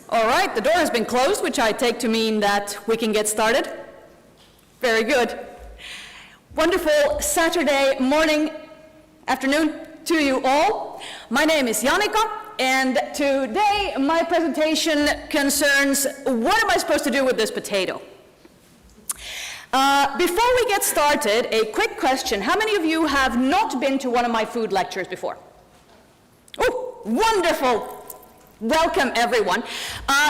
All right, the door has been closed, which I take to mean that we can get started. Very good. Wonderful Saturday morning, afternoon to you all. My name is Jannika, and today my presentation concerns what am I supposed to do with this potato? Before we get started, a quick question. How many of you have not been to one of my food lectures before? Oh, wonderful. Welcome, everyone.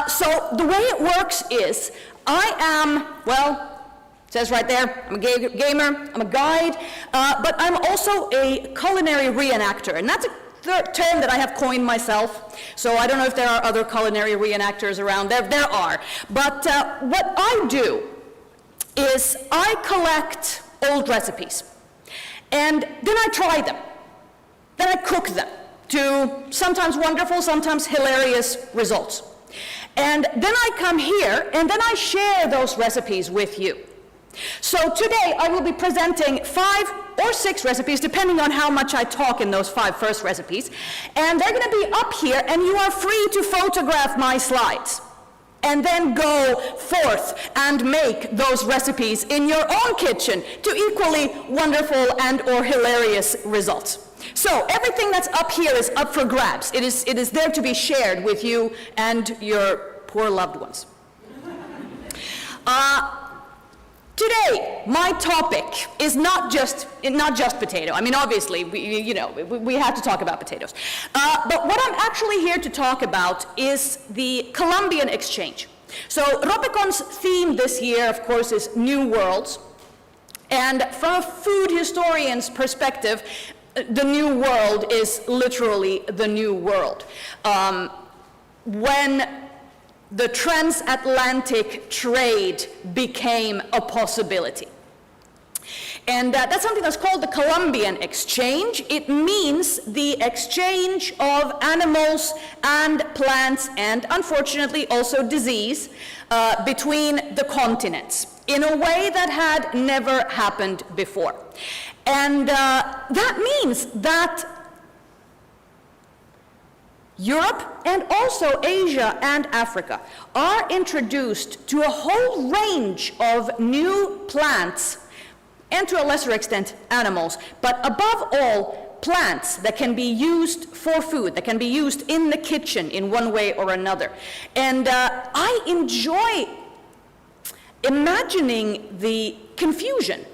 So the way it works is I am, well, it says right there, I'm a gamer, I'm a guide, but I'm also a culinary reenactor, and that's a term that I have coined myself, so I don't know if there are other culinary reenactors around. There are. But what I do is I collect old recipes, and then I try them. Then I cook them to sometimes wonderful, sometimes hilarious results. And then I come here, and then I share those recipes with you. So today I will be presenting 5 or 6 recipes, depending on how much I talk in those 5 first recipes. And they're gonna be up here, and you are free to photograph my slides. And then go forth and make those recipes in your own kitchen to equally wonderful and or hilarious results. So everything that's up here is up for grabs. It is there to be shared with you and your poor loved ones. Today, my topic is not just potato. I mean, obviously, we have to talk about potatoes. But what I'm actually here to talk about is the Columbian exchange. So Ropecon's theme this year, of course, is New Worlds. And from a food historian's perspective, the New World is literally the New World. When the transatlantic trade became a possibility. And that's something that's called the Columbian exchange. It means the exchange of animals and plants and, unfortunately, also disease between the continents in a way that had never happened before. And that means that Europe and also Asia and Africa are introduced to a whole range of new plants and to a lesser extent animals, but above all plants that can be used for food, that can be used in the kitchen in one way or another. And I enjoy imagining the confusion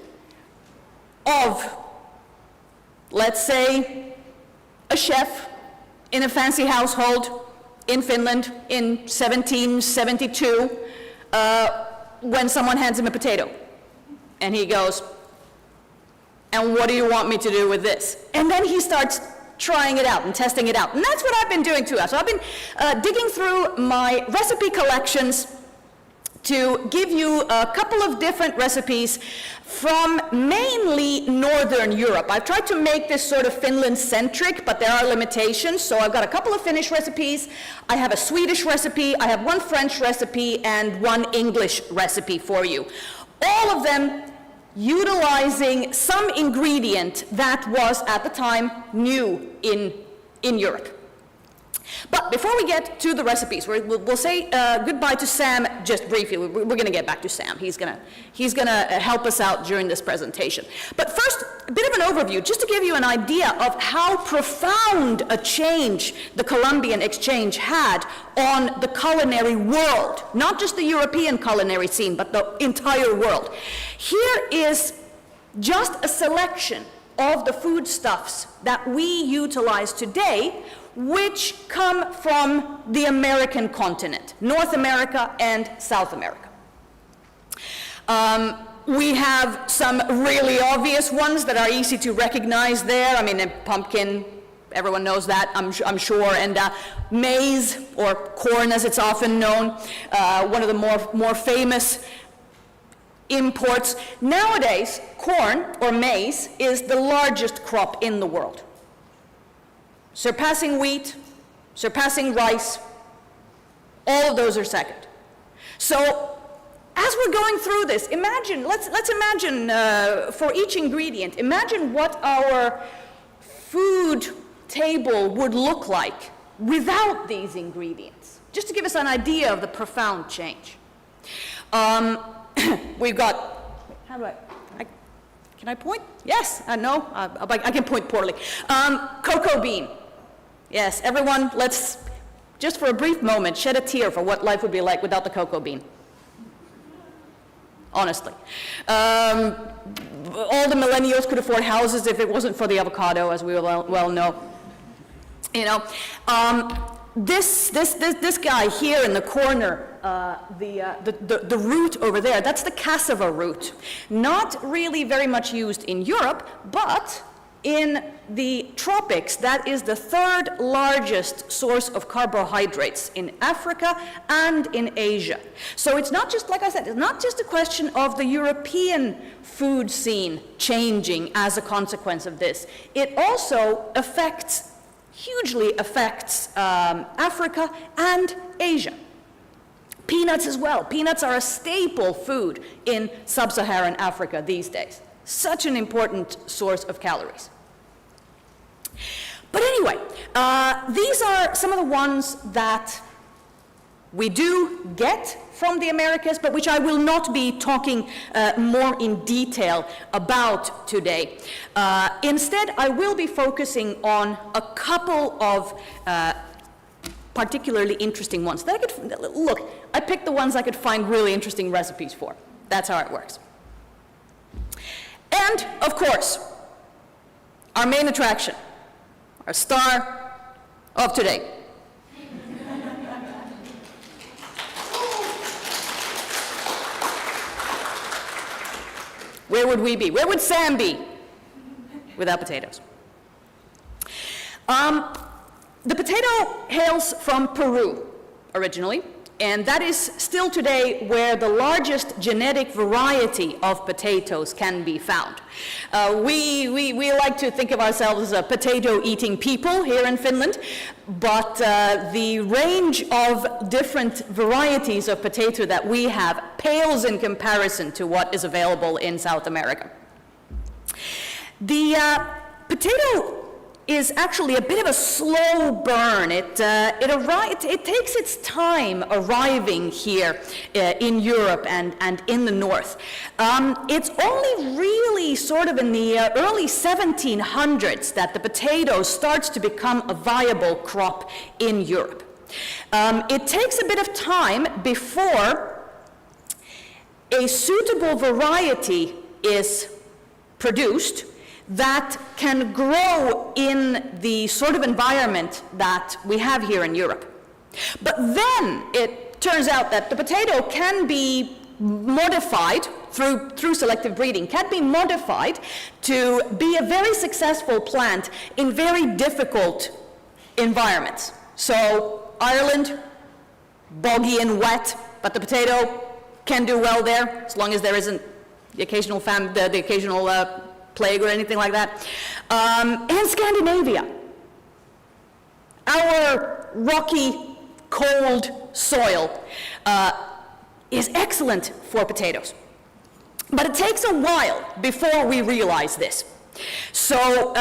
of, let's say, a chef in a fancy household in Finland in 1772, when someone hands him a potato. And he goes, "And what do you want me to do with this?" And then he starts trying it out and testing it out. And that's what I've been doing too. So I've been digging through my recipe collections to give you a couple of different recipes from mainly Northern Europe. I've tried to make this sort of Finland-centric, but there are limitations. So I've got a couple of Finnish recipes, I have a Swedish recipe, I have one French recipe, and one English recipe for you. All of them utilizing some ingredient that was, at the time, new in Europe. But before we get to the recipes, we'll say goodbye to Sam just briefly. We're going to get back to Sam. He's going to help us out during this presentation. But first, a bit of an overview, just to give you an idea of how profound a change the Columbian exchange had on the culinary world, not just the European culinary scene, but the entire world. Here is just a selection of the foodstuffs that we utilize today, which come from the American continent, North America and South America. We have some really obvious ones that are easy to recognize there. I mean, pumpkin, everyone knows that, I'm sure, and maize, or corn as it's often known, one of the more famous imports. Nowadays, corn, or maize, is the largest crop in the world, surpassing wheat, surpassing rice. All of those are second. So as we're going through this, imagine, let's imagine for each ingredient, imagine what our food table would look like without these ingredients. just to give us an idea of the profound change. We've got, how do can I point? Yes, no, I can point poorly. Cocoa bean. Yes, everyone, let's, just for a brief moment, shed a tear for what life would be like without the cocoa bean. Honestly. All the millennials could afford houses if it wasn't for the avocado, as we well know. You know, this guy here in the corner, the root over there, that's the cassava root. Not really very much used in Europe, but in the tropics, that is the third largest source of carbohydrates in Africa and in Asia. So it's not just, like I said, it's not just a question of the European food scene changing as a consequence of this. It also hugely affects Africa and Asia. Peanuts as well. Peanuts are a staple food in sub-Saharan Africa these days. Such an important source of calories. But anyway, these are some of the ones that we do get from the Americas, but which I will not be talking more in detail about today. Instead, I will be focusing on a couple of particularly interesting ones. That I could, look, I picked the ones I could find really interesting recipes for. That's how it works. And, of course, our main attraction, our star of today. Where would we be? Where would Sam be without potatoes? The potato hails from Peru originally, and that is still today where the largest genetic variety of potatoes can be found. We like to think of ourselves as a potato-eating people here in Finland, but the range of different varieties of potato that we have pales in comparison to what is available in South America. The potato is actually a bit of a slow burn. It takes its time arriving here in Europe and in the north. It's only really sort of in the early 1700s that the potato starts to become a viable crop in Europe. It takes a bit of time before a suitable variety is produced that can grow in the sort of environment that we have here in Europe. But then it turns out that the potato can be modified through selective breeding, can be modified to be a very successful plant in very difficult environments. So Ireland, boggy and wet, but the potato can do well there as long as there isn't the occasional plague or anything like that. And Scandinavia. Our rocky, cold soil is excellent for potatoes. But it takes a while before we realize this. So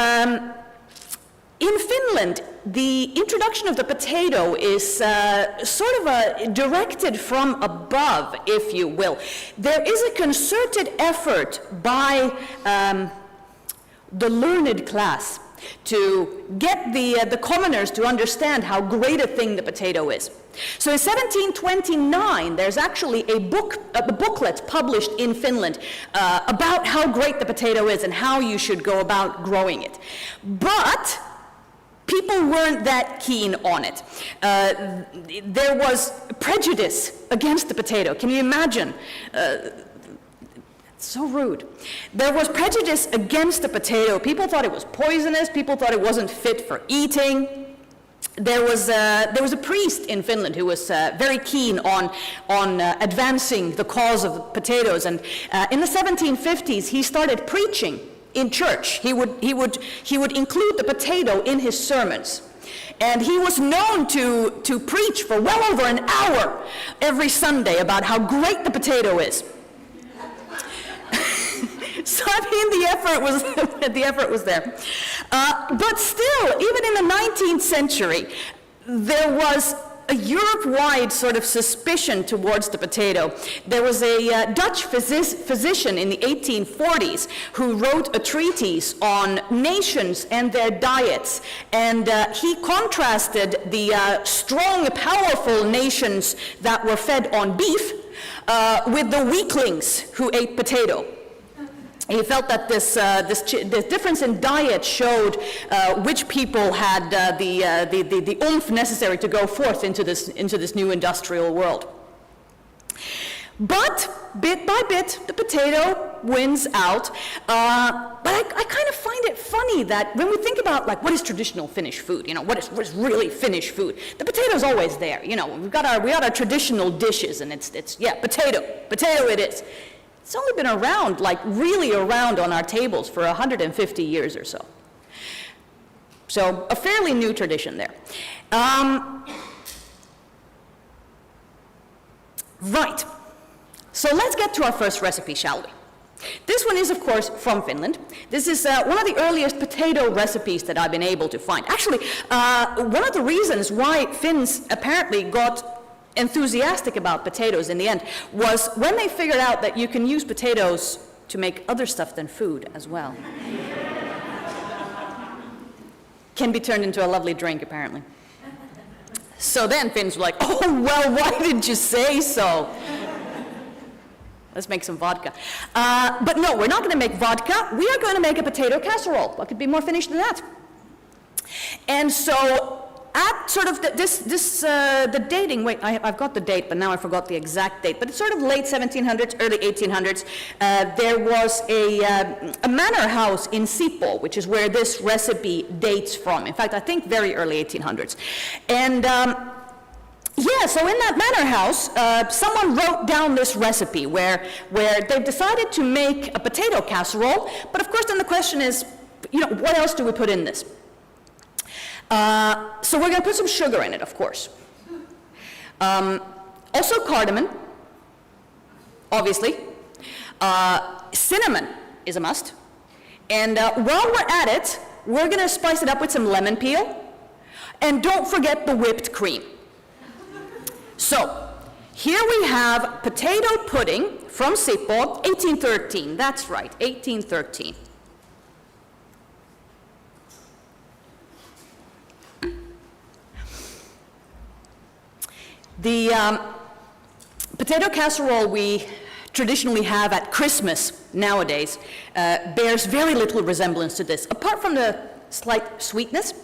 in Finland, the introduction of the potato is sort of directed from above, if you will. There is a concerted effort by the learned class to get the commoners to understand how great a thing the potato is. So in 1729, there's actually a booklet published in Finland about how great the potato is and how you should go about growing it. But people weren't that keen on it. There was prejudice against the potato. Can you imagine? So rude. There was prejudice against the potato. People thought it was poisonous. People thought it wasn't fit for eating. There was a priest in Finland who was very keen on advancing the cause of potatoes, and in the 1750s he started preaching in church. He would include the potato in his sermons. And he was known to preach for well over an hour every Sunday about how great the potato is. So I mean, the effort was there. But still, even in the 19th century, there was a Europe-wide sort of suspicion towards the potato. There was a Dutch physician in the 1840s who wrote a treatise on nations and their diets, and he contrasted the strong, powerful nations that were fed on beef with the weaklings who ate potato. He felt that this difference in diet showed which people had the oomph necessary to go forth into this new industrial world. But bit by bit, the potato wins out. But I kind of find it funny that when we think about like what is traditional Finnish food, you know, what is really Finnish food, the potato's always there. You know, we got our traditional dishes, and it's potato it is. It's only been around, like really around on our tables for 150 years or so. So a fairly new tradition there. Right, so let's get to our first recipe, shall we? This one is, of course, from Finland. This is one of the earliest potato recipes that I've been able to find. Actually, one of the reasons why Finns apparently got enthusiastic about potatoes in the end was when they figured out that you can use potatoes to make other stuff than food as well. Can be turned into a lovely drink, apparently. So then Finns were like, oh, well, why didn't you say so? Let's make some vodka. But no, we're not going to make vodka. We are going to make a potato casserole. What could be more Finnish than that? And so at sort of the dating, wait, I've got the date, but now I forgot the exact date, but it's sort of late 1700s, early 1800s, there was a manor house in Sipoo, which is where this recipe dates from. In fact, I think very early 1800s. And yeah, so in that manor house, someone wrote down this recipe where they decided to make a potato casserole, but of course then the question is, you know, what else do we put in this? So we're going to put some sugar in it, of course. Also cardamom, obviously. Cinnamon is a must. And while we're at it, we're going to spice it up with some lemon peel. And don't forget the whipped cream. So here we have potato pudding from Sipoo, 1813. That's right, 1813. The potato casserole we traditionally have at Christmas nowadays bears very little resemblance to this, apart from the slight sweetness.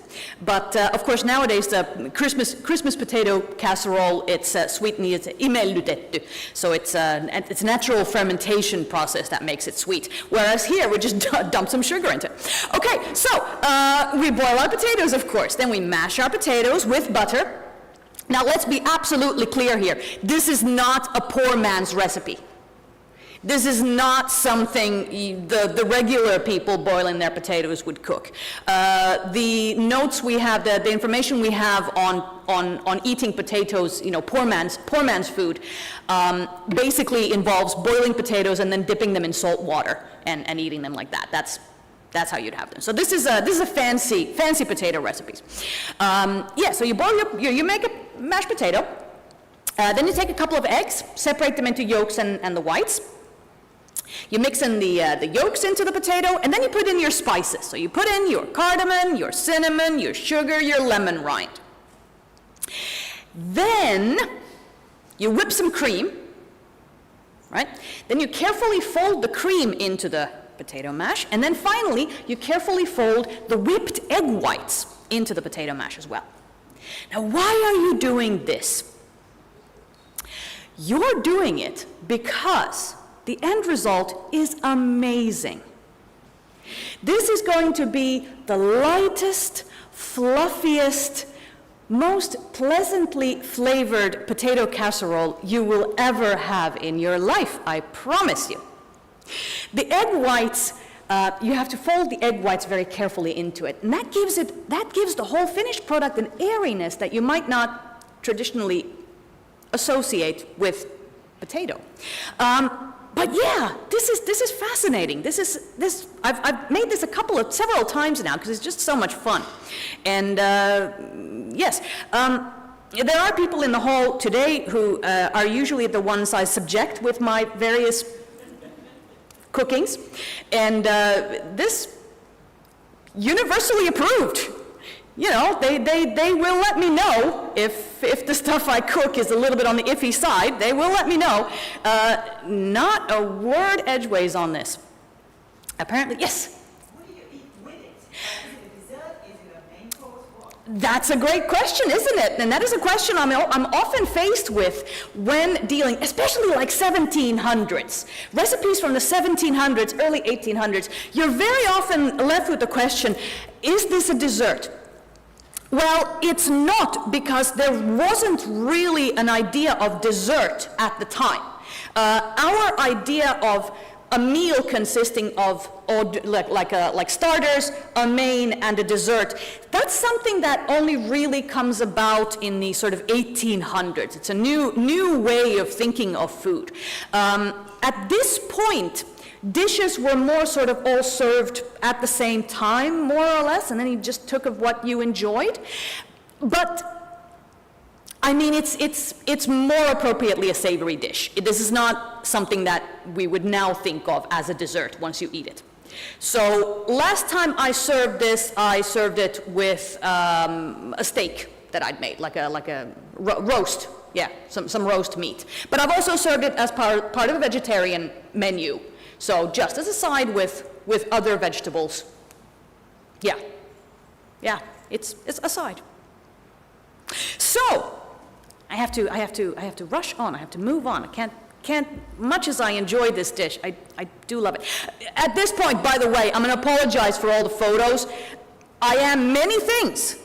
But of course nowadays the Christmas potato casserole, it's sweetened, it's imellytetty, so it's a natural fermentation process that makes it sweet. Whereas here we just dump some sugar into it. Okay, so we boil our potatoes, of course, then we mash our potatoes with butter. Now let's be absolutely clear here. This is not a poor man's recipe. This is not something the regular people boiling their potatoes would cook. The notes we have, the information we have on eating potatoes, you know, poor man's food, basically involves boiling potatoes and then dipping them in salt water and eating them like that. That's how you'd have them. So this is a fancy potato recipes. Yeah, so you boil you make a mashed potato. Then you take a couple of eggs, separate them into yolks and the whites. You mix in the yolks into the potato, and then you put in your spices. So you put in your cardamom, your cinnamon, your sugar, your lemon rind. Then you whip some cream, right? Then you carefully fold the cream into the potato mash, and then finally you carefully fold the whipped egg whites into the potato mash as well. Now why are you doing this? You're doing it because the end result is amazing. This is going to be the lightest, fluffiest, most pleasantly flavored potato casserole you will ever have in your life, I promise you. The egg whites, you have to fold the egg whites very carefully into it, and that gives the whole finished product an airiness that you might not traditionally associate with potato. But yeah, this is fascinating. I've made this several times now because it's just so much fun. And yes, there are people in the hall today who are usually the ones I subject with my various cookings, and this universally approved. You know, they will let me know if the stuff I cook is a little bit on the iffy side. They will let me know. Not a word edgeways on this. Apparently, yes? What do you eat with it? Is it a dessert? Is it a main course? What? That's a great question, isn't it? And that is a question I'm often faced with when dealing, especially like 1700s. Recipes from the 1700s, early 1800s, you're very often left with the question, is this a dessert? Well, it's not, because there wasn't really an idea of dessert at the time. Our idea of a meal consisting of like starters, a main, and a dessert, that's something that only really comes about in the sort of 1800s. It's a new way of thinking of food. At this point, dishes were more sort of all served at the same time, more or less, and then you just took of what you enjoyed. But I mean, it's more appropriately a savory dish. This is not something that we would now think of as a dessert once you eat it. So last time I served this, I served it with a steak that I'd made, like a roast, yeah, some roast meat. But I've also served it as part of a vegetarian menu. So just as a side with other vegetables. Yeah, it's a side. So I have to rush on. I have to move on. I can't. Much as I enjoy this dish, I do love it. At this point, by the way, I'm going to apologize for all the photos. I am many things.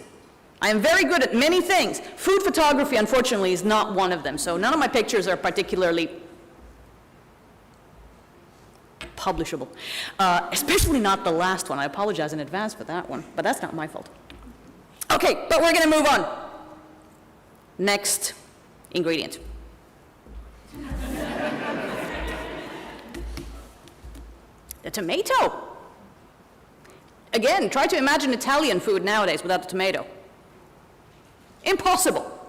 I am very good at many things. Food photography, unfortunately, is not one of them. So none of my pictures are particularly publishable, especially not the last one. I apologize in advance for that one, but that's not my fault. Okay, but we're going to move on. Next ingredient. The tomato. Again, try to imagine Italian food nowadays without the tomato. Impossible.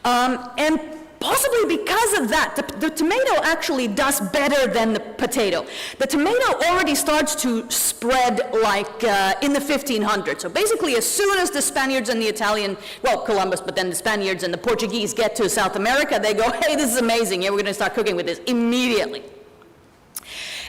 And possibly because of that, the tomato actually does better than the potato. The tomato already starts to spread like in the 1500s. So basically, as soon as the Spaniards and the Italian, well, Columbus, but then the Spaniards and the Portuguese get to South America, they go, hey, this is amazing. Yeah, we're going to start cooking with this immediately.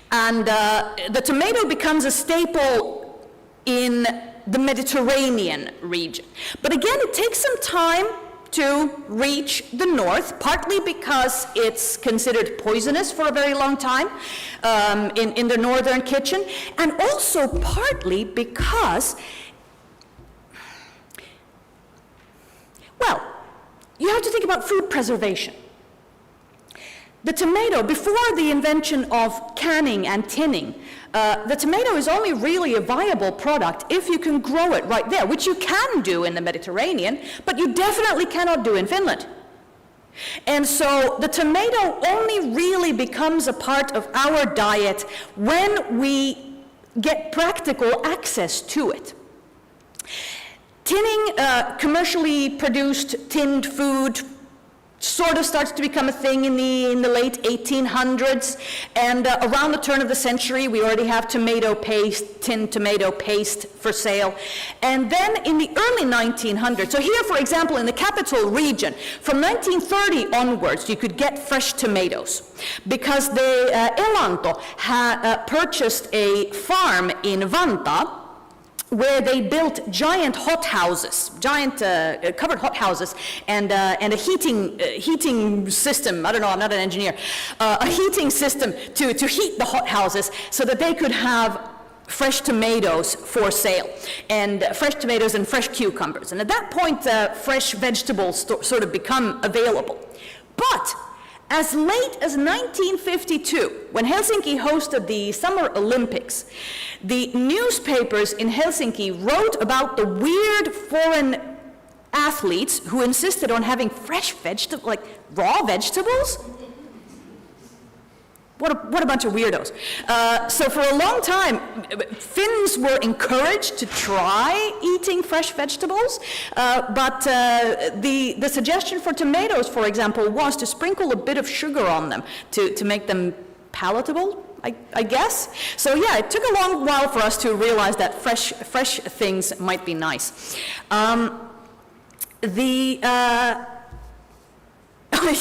And the tomato becomes a staple in the Mediterranean region. But again, it takes some time to reach the north, partly because it's considered poisonous for a very long time in the northern kitchen, and also partly because, well, you have to think about food preservation. The tomato, before the invention of canning and tinning, the tomato is only really a viable product if you can grow it right there, which you can do in the Mediterranean, but you definitely cannot do in Finland. And so the tomato only really becomes a part of our diet when we get practical access to it. Tinning, commercially produced tinned food, sort of starts to become a thing in the late 1800s, and around the turn of the century we already have tomato paste, tinned tomato paste for sale. And then in the early 1900s, so here for example in the capital region, from 1930 onwards you could get fresh tomatoes because the Elanto had purchased a farm in Vantaa where they built giant hothouses, giant covered hothouses, and a heating system. I don't know, I'm not an engineer. A heating system to heat the hothouses so that they could have fresh tomatoes for sale, and fresh tomatoes and fresh cucumbers. And at that point, fresh vegetables sort of become available. But as late as 1952, when Helsinki hosted the Summer Olympics, the newspapers in Helsinki wrote about the weird foreign athletes who insisted on having fresh vegetables, like raw vegetables. What a bunch of weirdos. So for a long time, Finns were encouraged to try eating fresh vegetables, but the suggestion for tomatoes, for example, was to sprinkle a bit of sugar on them to make them palatable, I guess. So yeah, it took a long while for us to realize that fresh things might be nice.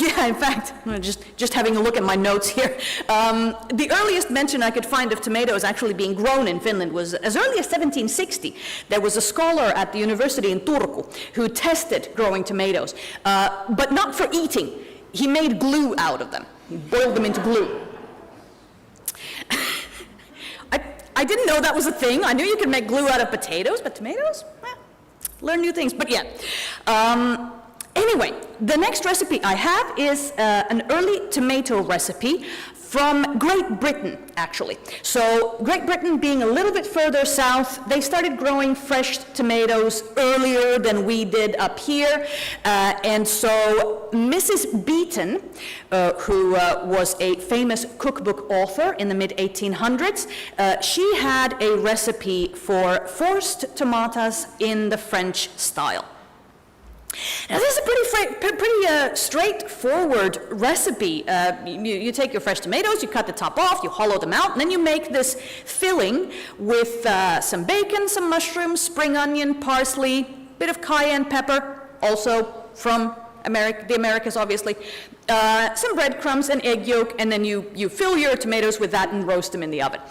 Yeah, in fact, I'm just having a look at my notes here. The earliest mention I could find of tomatoes actually being grown in Finland was as early as 1760. There was a scholar at the university in Turku who tested growing tomatoes, but not for eating. He made glue out of them. He boiled them into glue. I didn't know that was a thing. I knew you could make glue out of potatoes, but tomatoes? Learn new things, but yeah. Anyway, the next recipe I have is an early tomato recipe from Great Britain, actually. So Great Britain being a little bit further south, they started growing fresh tomatoes earlier than we did up here. And so Mrs. Beeton, who was a famous cookbook author in the mid-1800s, she had a recipe for forced tomatoes in the French style. Now this is a pretty straightforward recipe. You take your fresh tomatoes, you cut the top off, you hollow them out, and then you make this filling with some bacon, some mushrooms, spring onion, parsley, bit of cayenne pepper, also from the Americas obviously, some breadcrumbs, an egg yolk, and then you fill your tomatoes with that and roast them in the oven.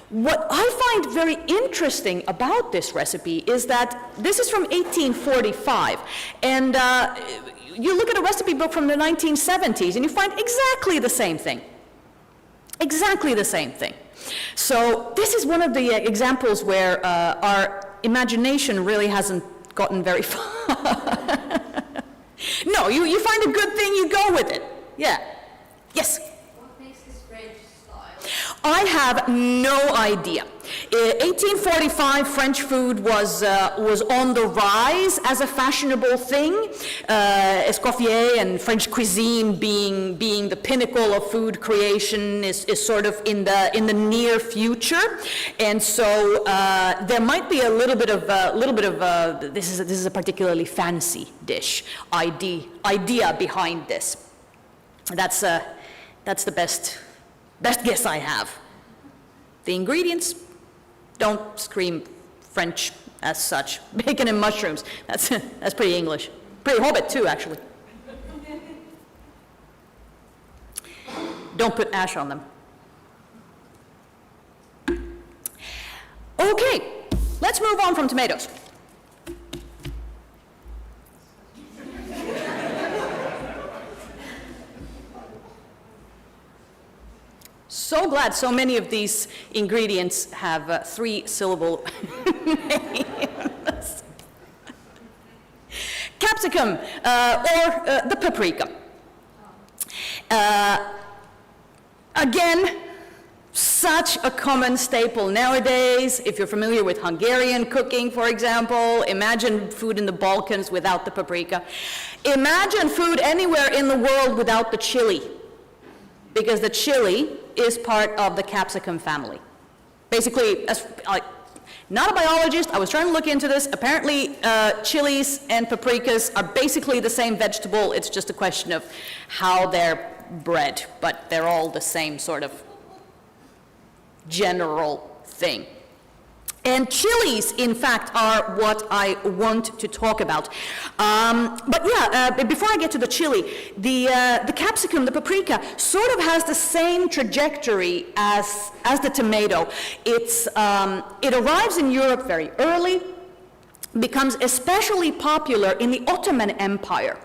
What I find very interesting about this recipe is that this is from 1845, and you look at a recipe book from the 1970s and you find exactly the same thing. Exactly the same thing. So this is one of the examples where our imagination really hasn't gotten very far. No, you find a good thing, you go with it. Yeah. Yes? What makes this French style? I have no idea. 1845 French food was on the rise as a fashionable thing. Escoffier and French cuisine being the pinnacle of food creation is sort of in the near future, and so there might be a little bit of this is a particularly fancy dish idea behind this. That's the best guess I have. The ingredients don't scream French as such. Bacon and mushrooms, that's pretty English. Pretty Hobbit too, actually. Don't put ash on them. Okay, let's move on from tomatoes. So glad so many of these ingredients have 3-syllable names. Capsicum, or the paprika. Again, such a common staple nowadays. If you're familiar with Hungarian cooking, for example, imagine food in the Balkans without the paprika. Imagine food anywhere in the world without the chili, because the chili is part of the capsicum family. Basically, not a biologist, I was trying to look into this. Apparently, chilies and paprikas are basically the same vegetable. It's just a question of how they're bred, but they're all the same sort of general thing. And chilies, in fact, are what I want to talk about. But yeah, before I get to the chili, the capsicum, the paprika, sort of has the same trajectory as the tomato. It arrives in Europe very early, becomes especially popular in the Ottoman Empire.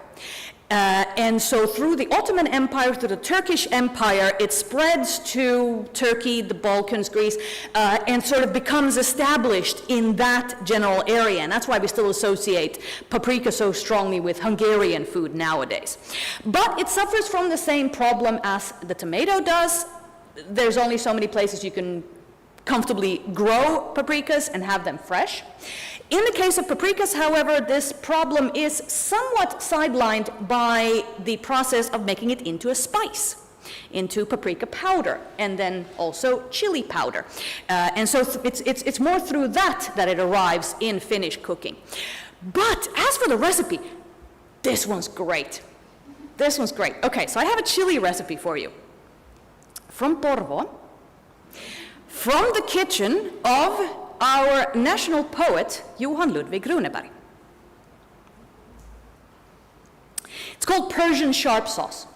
And so through the Ottoman Empire, through the Turkish Empire, it spreads to Turkey, the Balkans, Greece, and sort of becomes established in that general area. And that's why we still associate paprika so strongly with Hungarian food nowadays. But it suffers from the same problem as the tomato does. There's only so many places you can comfortably grow paprikas and have them fresh. In the case of paprikas, however, this problem is somewhat sidelined by the process of making it into a spice. into paprika powder, and then also chili powder. And so it's more through that it arrives in Finnish cooking. But as for the recipe, this one's great. This one's great. Okay, so I have a chili recipe for you. From Porvoo, from the kitchen of our national poet, Johan Ludvig Runeberg. It's called Persian sharp sauce.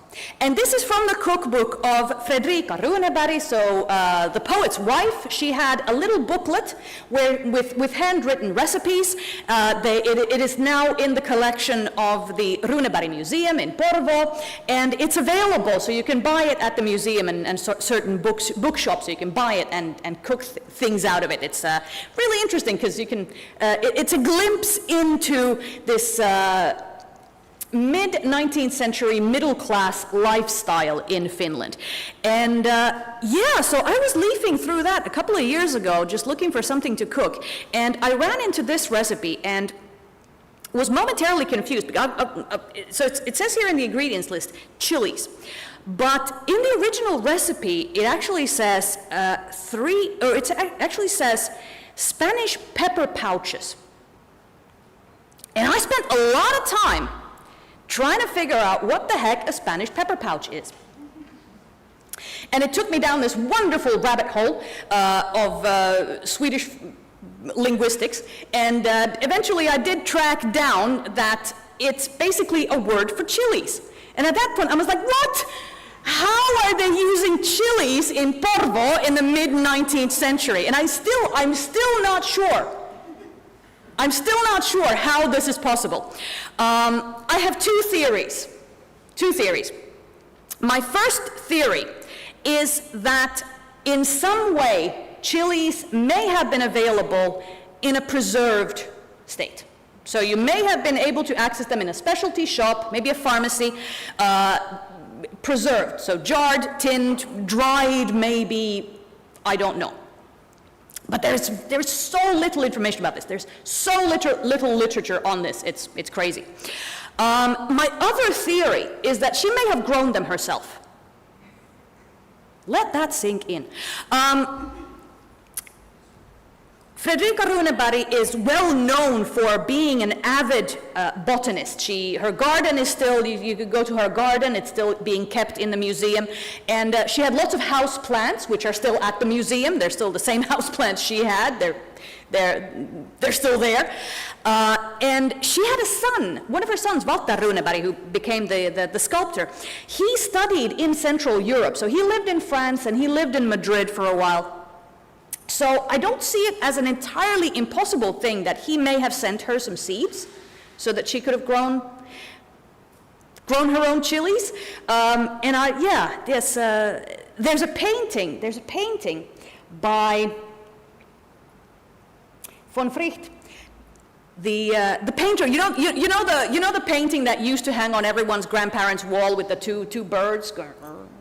And this is from the cookbook of Fredrika Runeberg, so the poet's wife. She had a little booklet with handwritten recipes. It is now in the collection of the Runeberg Museum in Porvoo, and it's available, so you can buy it at the museum and certain bookshops, so you can buy it and cook things out of it. It's really interesting because you can, it's a glimpse into this mid-19th century middle-class lifestyle in Finland. And yeah, so I was leafing through that a couple of years ago, just looking for something to cook, and I ran into this recipe and was momentarily confused. So it says here in the ingredients list, chilies. But in the original recipe, it actually says actually says Spanish pepper pouches. And I spent a lot of time trying to figure out what the heck a Spanish pepper pouch is. And it took me down this wonderful rabbit hole of Swedish linguistics, and eventually I did track down that it's basically a word for chilies. And at that point I was like, what? How are they using chilies in Porvoo in the mid-19th century? And I'm still not sure. I'm still not sure how this is possible. I have two theories. My first theory is that in some way chilies may have been available in a preserved state. So you may have been able to access them in a specialty shop, maybe a pharmacy, preserved. So jarred, tinned, dried, maybe, I don't know. But there's so little information about this. There's so little literature on this. It's crazy. My other theory is that she may have grown them herself. Let that sink in. Fredrika Runeberg is well known for being an avid botanist. Her garden is still, you could go to her garden, it's still being kept in the museum. And she had lots of house plants, which are still at the museum. They're still the same house plants she had. They're still there. And she had a son, one of her sons, Walter Runeberg, who became the sculptor. He studied in Central Europe. So he lived in France and he lived in Madrid for a while. So I don't see it as an entirely impossible thing that he may have sent her some seeds so that she could have grown her own chilies. There's a painting by von Fricht, the painter. You know the painting that used to hang on everyone's grandparents' wall with the two birds going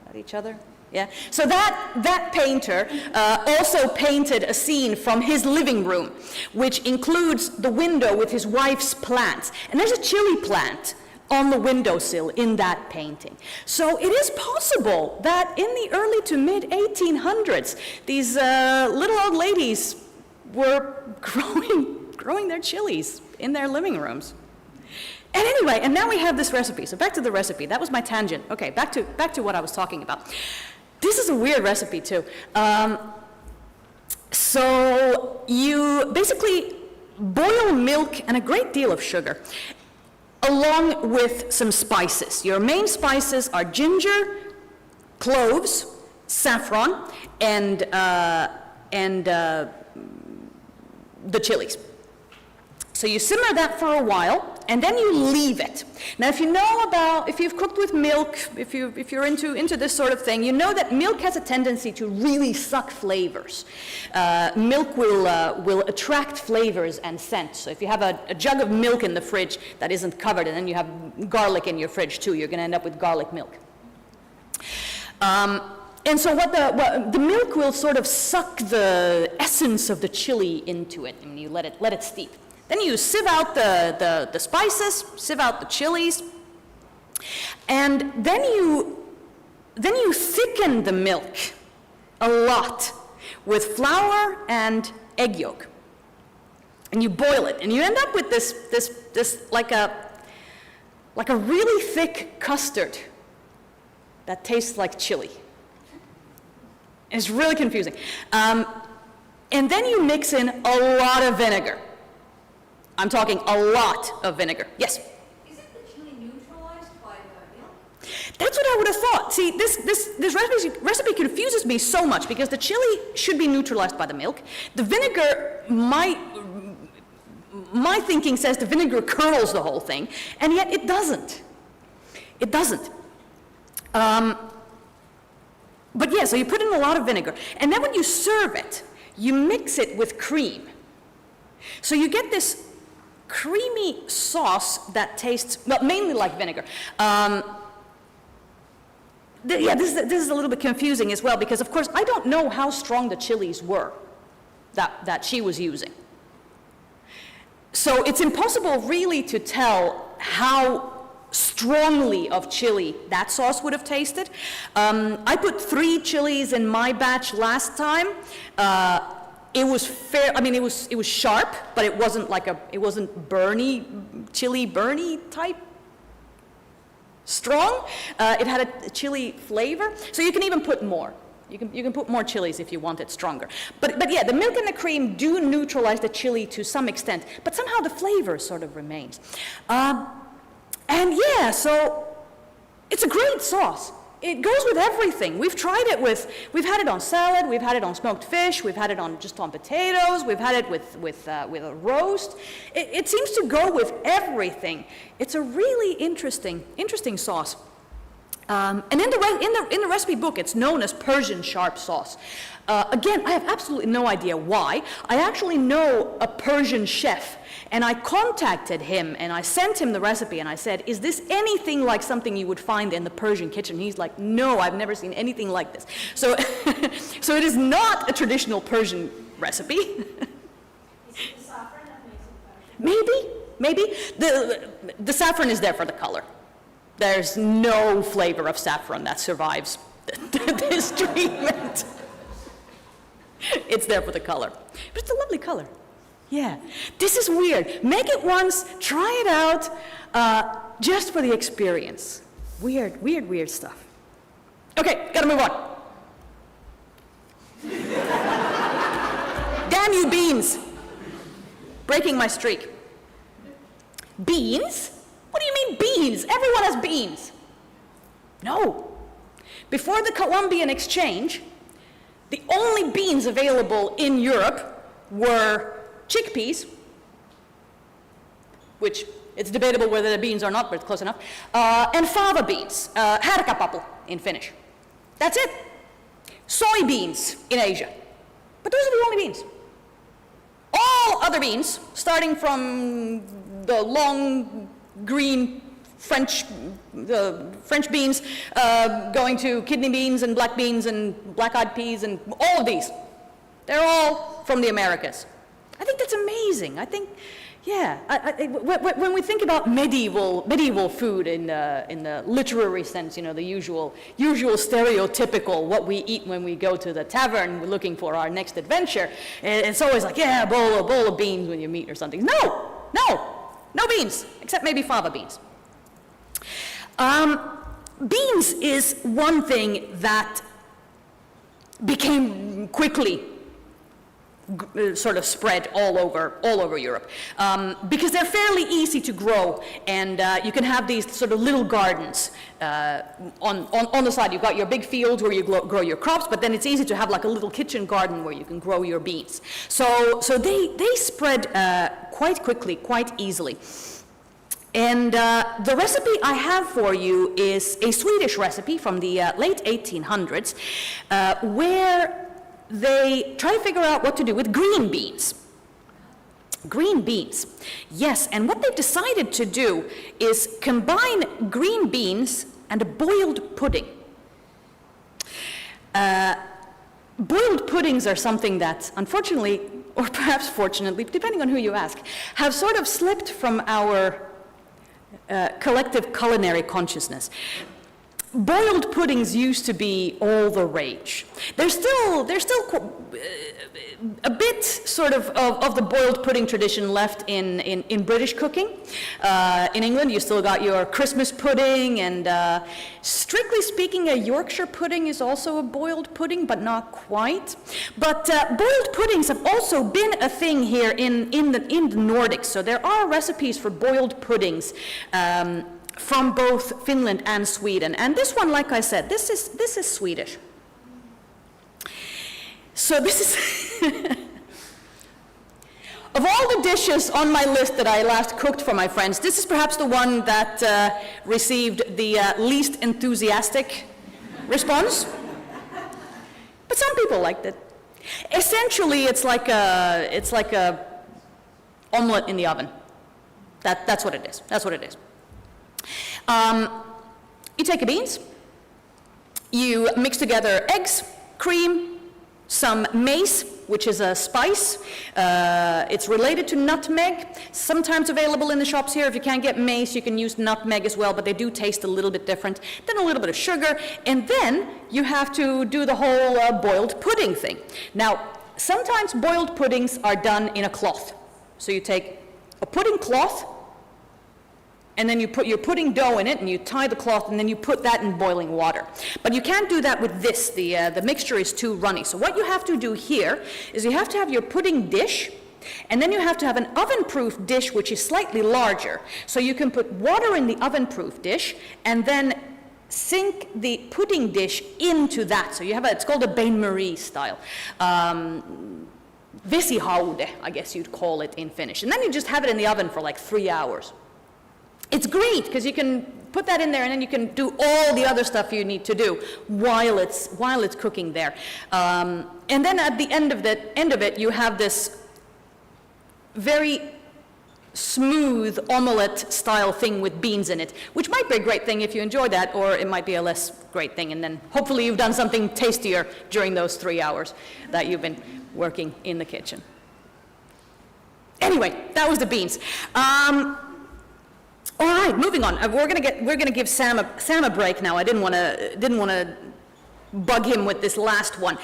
at each other. Yeah. So that painter also painted a scene from his living room, which includes the window with his wife's plants. And there's a chili plant on the windowsill in that painting. So it is possible that in the early to mid 1800s, these little old ladies were growing their chilies in their living rooms. And anyway, and now we have this recipe. So back to the recipe. That was my tangent. Okay, back to what I was talking about. This is a weird recipe too. So you basically boil milk and a great deal of sugar, along with some spices. Your main spices are ginger, cloves, saffron, and the chilies. So you simmer that for a while, and then you leave it. Now, if you've cooked with milk, if you're into this sort of thing, you know that milk has a tendency to really suck flavors. Milk will attract flavors and scents. So if you have a jug of milk in the fridge that isn't covered, and then you have garlic in your fridge too, you're going to end up with garlic milk. And so what the milk will sort of suck the essence of the chili into it, and you let it steep. Then you sieve out the spices, sieve out the chilies, and then then you thicken the milk a lot with flour and egg yolk. And you boil it, and you end up with this like a really thick custard that tastes like chili. It's really confusing. And then you mix in a lot of vinegar. I'm talking a lot of vinegar. Yes? Isn't the chili neutralized by the milk? That's what I would have thought. See, this recipe confuses me so much because the chili should be neutralized by the milk. The vinegar, my thinking says the vinegar curdles the whole thing, and yet it doesn't. It doesn't. But yeah, so you put in a lot of vinegar, and then when you serve it, you mix it with cream. So you get this creamy sauce that tastes, well, mainly like vinegar. This is a little bit confusing as well, because of course I don't know how strong the chilies were that she was using. So it's impossible really to tell how strongly of chili that sauce would have tasted. I put 3 chilies in my batch last time. It was fair, I mean, it was sharp, but it wasn't like it wasn't chili burny type strong. It had a chili flavor, so you can even put more. You can put more chilies if you want it stronger. But yeah, the milk and the cream do neutralize the chili to some extent, but somehow the flavor sort of remains. And yeah, so it's a great sauce. It goes with everything. We've had it on salad, we've had it on smoked fish, we've had it just on potatoes, we've had it with a roast. It seems to go with everything. It's a really interesting sauce. And in the recipe book, it's known as Persian sharp sauce. Again, I have absolutely no idea why. I actually know a Persian chef, and I contacted him, and I sent him the recipe, and I said, is this anything like something you would find in the Persian kitchen? He's like, no, I've never seen anything like this. So, so it is not a traditional Persian recipe. Is it the saffron that makes it Persian? Maybe. The saffron is there for the color. There's no flavor of saffron that survives this treatment. It's there for the color. But it's a lovely color. Yeah. This is weird. Make it once, try it out, just for the experience. Weird stuff. Okay, gotta move on. Damn you, beans. Breaking my streak. Beans? What do you mean beans? Everyone has beans. No. Before the Columbian Exchange, the only beans available in Europe were chickpeas, which it's debatable whether the beans are not, but it's close enough, and fava beans, härkäpapu in Finnish. That's it. Soybeans in Asia. But those are the only beans. All other beans, starting from the long green French beans, going to kidney beans and black beans and black-eyed peas and all of these. They're all from the Americas. I think that's amazing. I think, yeah, when we think about medieval food in the literary sense, you know, the usual stereotypical what we eat when we go to the tavern looking for our next adventure, it's always like, yeah, a bowl of beans when you meet or something. No beans, except maybe fava beans. Beans is one thing that became quickly sort of spread all over Europe, because they're fairly easy to grow, and you can have these sort of little gardens on the side. You've got your big fields where you grow your crops, but then it's easy to have like a little kitchen garden where you can grow your beans. So they spread quite quickly, quite easily. And the recipe I have for you is a Swedish recipe from the late 1800s, where they try to figure out what to do with green beans. Green beans, yes, and what they've decided to do is combine green beans and a boiled pudding. Boiled puddings are something that, unfortunately, or perhaps fortunately, depending on who you ask, have sort of slipped from our collective culinary consciousness. boiled puddings used to be all the rage. There's still a bit sort of the boiled pudding tradition left in British cooking. In England, you still got your Christmas pudding, and strictly speaking, a Yorkshire pudding is also a boiled pudding, but not quite. But boiled puddings have also been a thing here in the Nordics. So there are recipes for boiled puddings from both Finland and Sweden. And this one, like I said, this is Swedish. So this is, of all the dishes on my list that I last cooked for my friends, this is perhaps the one that received the least enthusiastic response. But some people liked it. Essentially, it's like a omelet in the oven. That's what it is. That's what it is. You take the beans, you mix together eggs, cream, some mace, which is a spice. It's related to nutmeg, sometimes available in the shops here. If you can't get mace, you can use nutmeg as well, but they do taste a little bit different. Then a little bit of sugar, and then you have to do the whole boiled pudding thing. Now, sometimes boiled puddings are done in a cloth. So you take a pudding cloth, and then you put your pudding dough in it, and you tie the cloth, and then you put that in boiling water. But you can't do that with this. The mixture is too runny. So what you have to do here is you have to have your pudding dish, and then you have to have an oven-proof dish, which is slightly larger. So you can put water in the oven-proof dish, and then sink the pudding dish into that. So you have it's called a bain-marie style. Vesihaude, I guess you'd call it in Finnish. And then you just have it in the oven for like 3 hours. It's great because you can put that in there, and then you can do all the other stuff you need to do while it's cooking there. And then at the end of it, you have this very smooth omelette style thing with beans in it, which might be a great thing if you enjoy that, or it might be a less great thing. And then hopefully you've done something tastier during those 3 hours that you've been working in the kitchen. Anyway, that was the beans. All right, moving on. We're gonna give Sam a break now. I didn't want to bug him with this last one.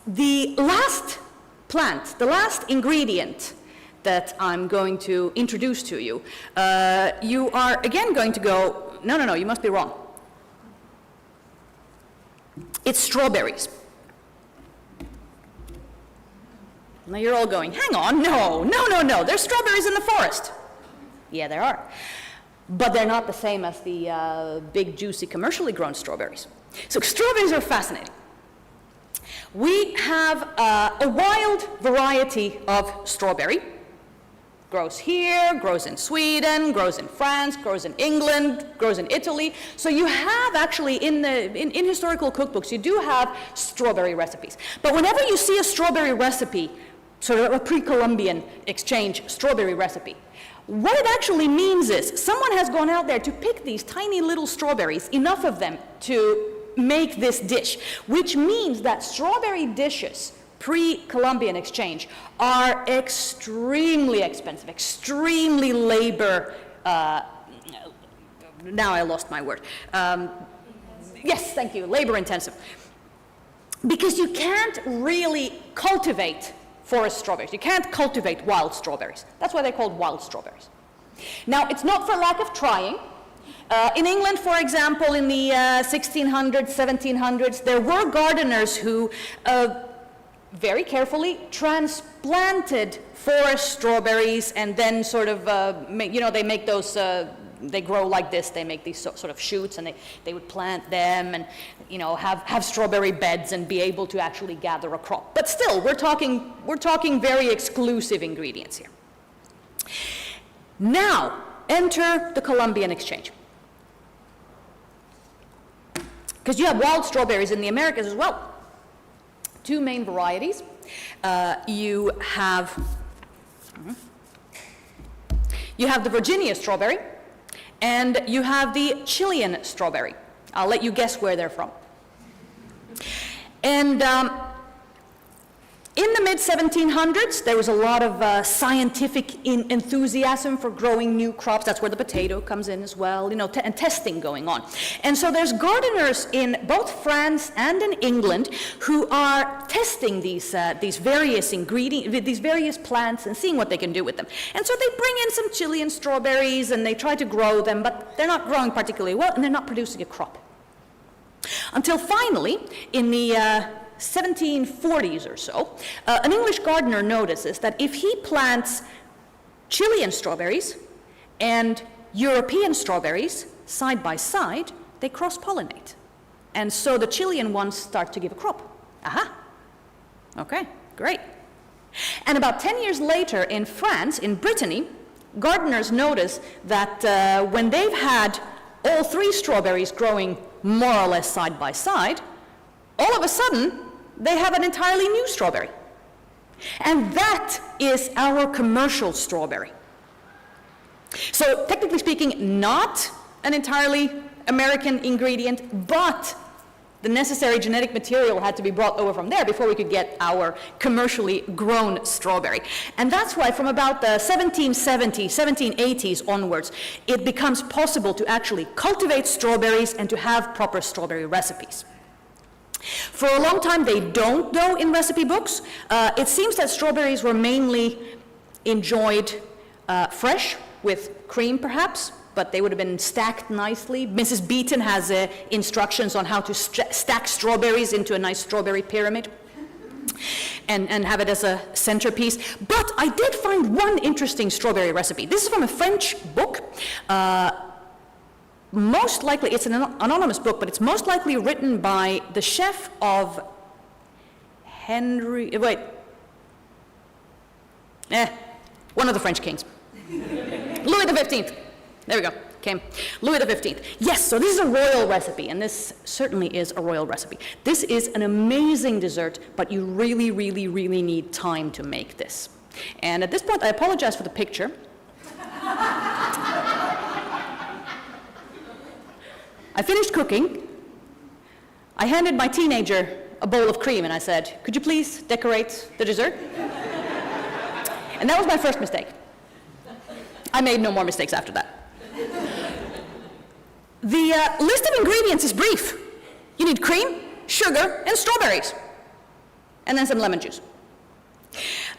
The last plant, the last ingredient that I'm going to introduce to you, you are again going to go, no, you must be wrong. It's strawberries. Now you're all going, hang on, no, there's strawberries in the forest. Yeah, there are. But they're not the same as the big, juicy, commercially grown strawberries. So strawberries are fascinating. We have a wild variety of strawberry. Grows here, grows in Sweden, grows in France, grows in England, grows in Italy. So you have actually, in historical cookbooks, you do have strawberry recipes. But whenever you see a strawberry recipe, sort of a pre-Columbian exchange strawberry recipe, what it actually means is someone has gone out there to pick these tiny little strawberries, enough of them to make this dish, which means that strawberry dishes pre-Columbian exchange are extremely expensive, extremely labor, now I lost my word. Yes, thank you, labor intensive. Because you can't really cultivate forest strawberries. You can't cultivate wild strawberries. That's why they're called wild strawberries. Now, it's not for lack of trying. In England, for example, in the 1600s, 1700s, there were gardeners who very carefully transplanted forest strawberries, and then sort of, they make those, they grow like this, they make these sort of shoots, and they would plant them and, have strawberry beds and be able to actually gather a crop. But still, we're talking very exclusive ingredients here. Now, enter the Columbian exchange. Because you have wild strawberries in the Americas as well. Two main varieties. You have the Virginia strawberry, and you have the Chilean strawberry. I'll let you guess where they're from. And In the mid-1700s, there was a lot of scientific enthusiasm for growing new crops. That's where the potato comes in as well, you know, and testing going on. And so there's gardeners in both France and in England who are testing these various ingredients, these various plants, and seeing what they can do with them. And so they bring in some chili and strawberries, and they try to grow them, but they're not growing particularly well, and they're not producing a crop. Until finally, in the 1740s or so, an English gardener notices that if he plants Chilean strawberries and European strawberries side by side, they cross-pollinate. And so the Chilean ones start to give a crop. Aha! Okay, great. And about 10 years later in France, in Brittany, gardeners notice that when they've had all three strawberries growing more or less side by side, all of a sudden, they have an entirely new strawberry. And that is our commercial strawberry. So technically speaking, not an entirely American ingredient, but the necessary genetic material had to be brought over from there before we could get our commercially grown strawberry. And that's why from about the 1770s, 1780s onwards, it becomes possible to actually cultivate strawberries and to have proper strawberry recipes. For a long time, they don't, though, in recipe books. It seems that strawberries were mainly enjoyed fresh, with cream perhaps, but they would have been stacked nicely. Mrs. Beaton has instructions on how to stack strawberries into a nice strawberry pyramid and have it as a centerpiece. But I did find one interesting strawberry recipe. This is from a French book. Most likely, it's an anonymous book, but it's most likely written by the chef of one of the French kings. Louis XV. There we go, came. Louis XV. Yes, so this is a royal recipe, and this certainly is a royal recipe. This is an amazing dessert, but you really, really, really need time to make this. And at this point, I apologize for the picture. I finished cooking. I handed my teenager a bowl of cream and I said, "Could you please decorate the dessert?" And that was my first mistake. I made no more mistakes after that. The list of ingredients is brief. You need cream, sugar, and strawberries, and then some lemon juice.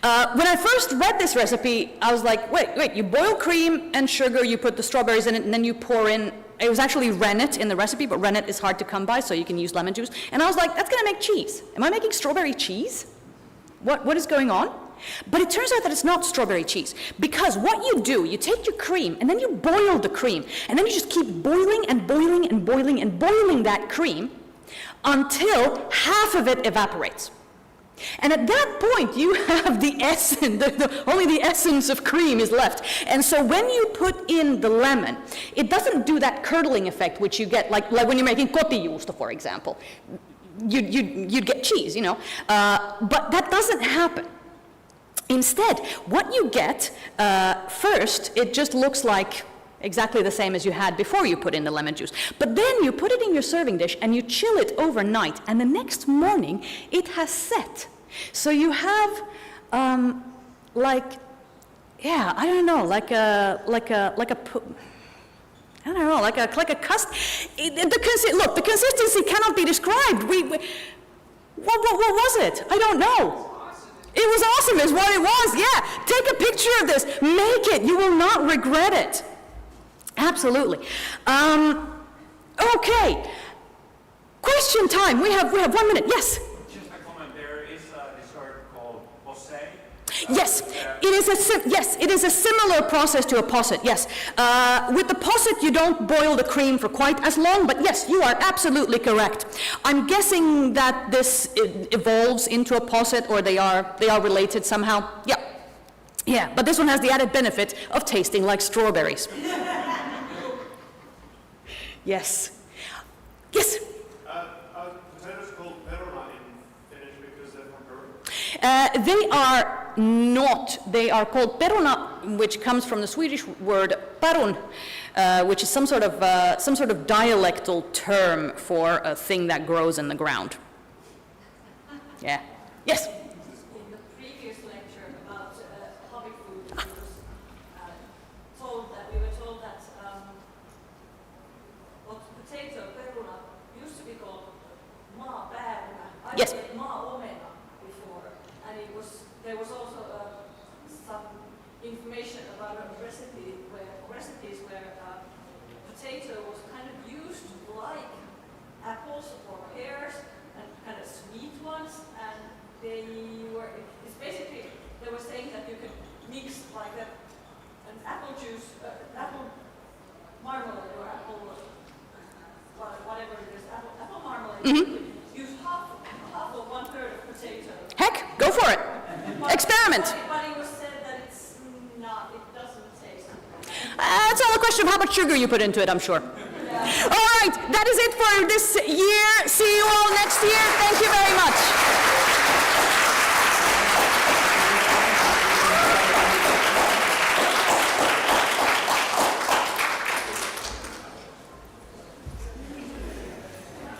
When I first read this recipe, I was like, wait, you boil cream and sugar, you put the strawberries in it, and then you pour in, it was actually rennet in the recipe, but rennet is hard to come by, so you can use lemon juice. And I was like, that's gonna make cheese. Am I making strawberry cheese? What is going on? But it turns out that it's not strawberry cheese, because what you do, you take your cream, and then you boil the cream, and then you just keep boiling and boiling and boiling and boiling that cream until half of it evaporates. And at that point, you have the essence, only the essence of cream is left. And so when you put in the lemon, it doesn't do that curdling effect which you get, like when you're making kotijuusto, for example. You'd get cheese, you know. But that doesn't happen. Instead, what you get, first, it just looks like exactly the same as you had before you put in the lemon juice. But then you put it in your serving dish and you chill it overnight, and the next morning it has set. So you have like a custard. Look, the consistency cannot be described. What was it? I don't know. It was awesome is what it was, yeah. Take a picture of this, make it, you will not regret it. Absolutely. Okay, question time. We have 1 minute, yes? Just a comment, there is a dessert called posset. Yes, it is a similar process to a posset, yes. With the posset, you don't boil the cream for quite as long, but yes, you are absolutely correct. I'm guessing that this evolves into a posset, or they are related somehow. Yeah, but this one has the added benefit of tasting like strawberries. Yes. Potatoes called peruna in Finnish because they're from Peru? They are not. They are called peruna, which comes from the Swedish word parun, which is some sort of dialectal term for a thing that grows in the ground. Yeah. Yes. Use half or 1/3 of potato. Heck, go for it. Experiment. But it was said that it's not, it doesn't taste. It's all a question of how much sugar you put into it, I'm sure. All right, that is it for this year. See you all next year. Thank you very much.